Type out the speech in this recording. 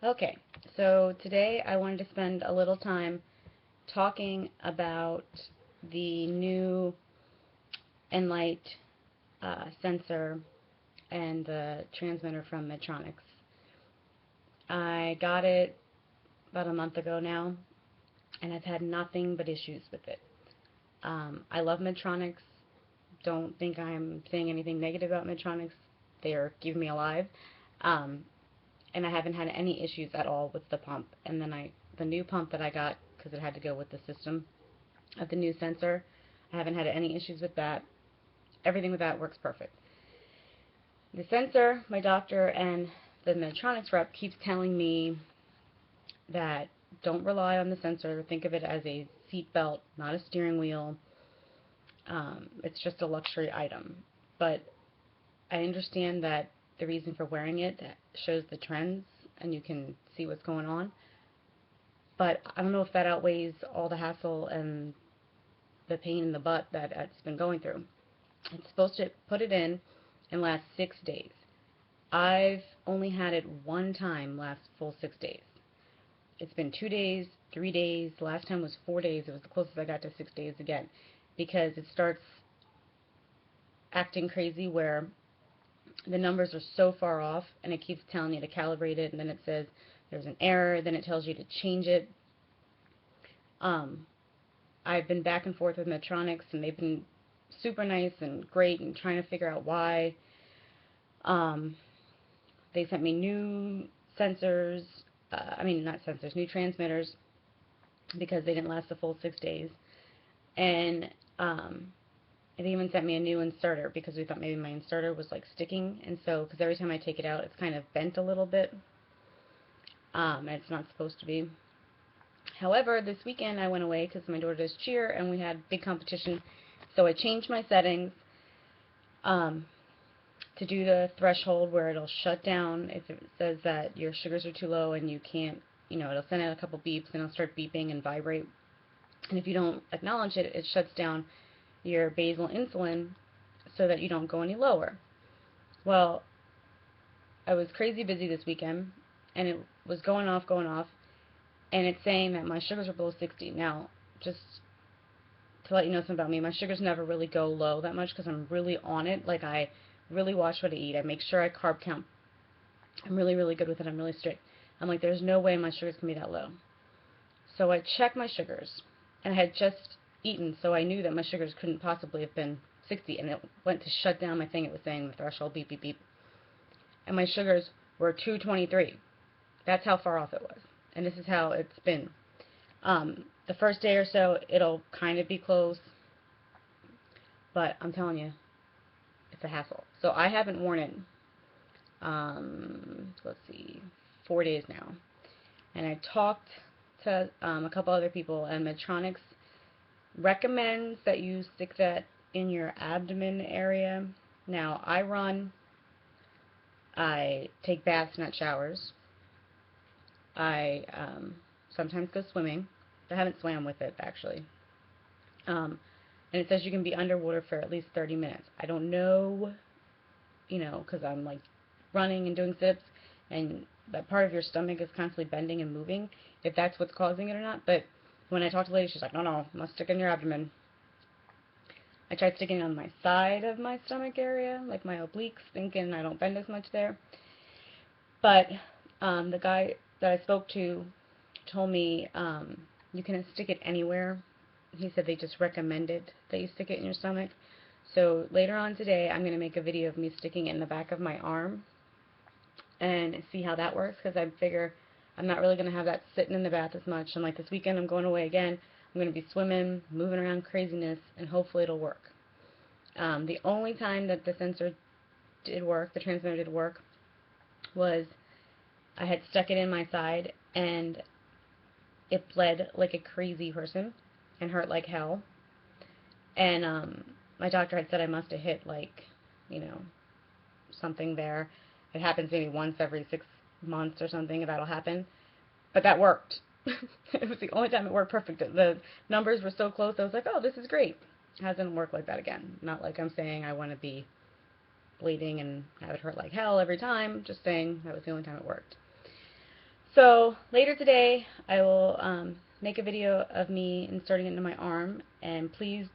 Okay, so today I wanted to spend a little time talking about the new enlite sensor and the transmitter from Medtronic. I got it about a month ago now, and I've had nothing but issues with it. I love Medtronic. Don't think I'm saying anything negative about Medtronic. They are keeping me alive. Um, and I haven't had any issues at all with the pump. And then the new pump that I got, because it had to go with the system of the new sensor, I haven't had any issues with that. Everything with that works perfect. The sensor, my doctor and the Medtronics rep keeps telling me that don't rely on the sensor. Think of it as a seat belt, not a steering wheel. It's just a luxury item. But I understand that the reason for wearing it shows the trends and you can see what's going on. But I don't know if that outweighs all the hassle and the pain in the butt that it's been going through. It's supposed to put it in and last 6 days. I've only had it one time last full 6 days. It's been 2 days, 3 days. Last time was 4 days. It was the closest I got to 6 days again, because it starts acting crazy where the numbers are so far off and it keeps telling you to calibrate it, and then it says there's an error, then it tells you to change it. I've been back and forth with Medtronic, and they've been super nice and great and trying to figure out why. Um, they sent me new sensors, not sensors, new transmitters, because they didn't last the full 6 days. And it even sent me a new inserter because we thought maybe my inserter was like sticking. And so, because every time I take it out, it's kind of bent a little bit. And it's not supposed to be. However, this weekend I went away because my daughter does cheer and we had big competition. So I changed my settings to do the threshold where it'll shut down if it says that your sugars are too low and you can't, it'll send out a couple beeps and it'll start beeping and vibrate. And if you don't acknowledge it, it shuts down your basal insulin so that you don't go any lower. Well, I was crazy busy this weekend and it was going off, and it's saying that my sugars are below 60. Now, just to let you know something about me, my sugars never really go low that much because I'm really on it. Like, I really watch what I eat. I make sure I carb count. I'm really, really good with it. I'm really strict. I'm like, there's no way my sugars can be that low. So I checked my sugars, and I had just eaten, so I knew that my sugars couldn't possibly have been 60, and it went to shut down my thing. It was saying the threshold, beep, beep, beep. And my sugars were 223. That's how far off it was. And this is how it's been. The first day or so, it'll kind of be close, but I'm telling you, it's a hassle. So I haven't worn it, let's see, 4 days now. And I talked to a couple other people, and Medtronic recommends that you stick that in your abdomen area. Now, I run, I take baths, not showers. I sometimes go swimming. I haven't swam with it, actually. And it says you can be underwater for at least 30 minutes. I don't know, because I'm like running and doing sit-ups, and that part of your stomach is constantly bending and moving, if that's what's causing it or not. But when I talked to the lady, she's like, no, must stick in your abdomen. I tried sticking it on my side of my stomach area, like my obliques, thinking I don't bend as much there. But the guy that I spoke to told me you can stick it anywhere. He said they just recommended that you stick it in your stomach. So later on today, I'm going to make a video of me sticking it in the back of my arm and see how that works, because I figure I'm not really going to have that sitting in the bath as much. And like this weekend, I'm going away again. I'm going to be swimming, moving around craziness, and hopefully it'll work. The only time that the sensor did work, the transmitter did work, was I had stuck it in my side and it bled like a crazy person and hurt like hell. And my doctor had said I must have hit like, something there. It happens maybe once every 6 months or something, that'll happen. But that worked. It was the only time it worked perfect. The numbers were so close, I was like, oh, this is great. It hasn't worked like that again. Not like I'm saying I want to be bleeding and have it hurt like hell every time. Just saying that was the only time it worked. So later today I will make a video of me inserting it into my arm, and please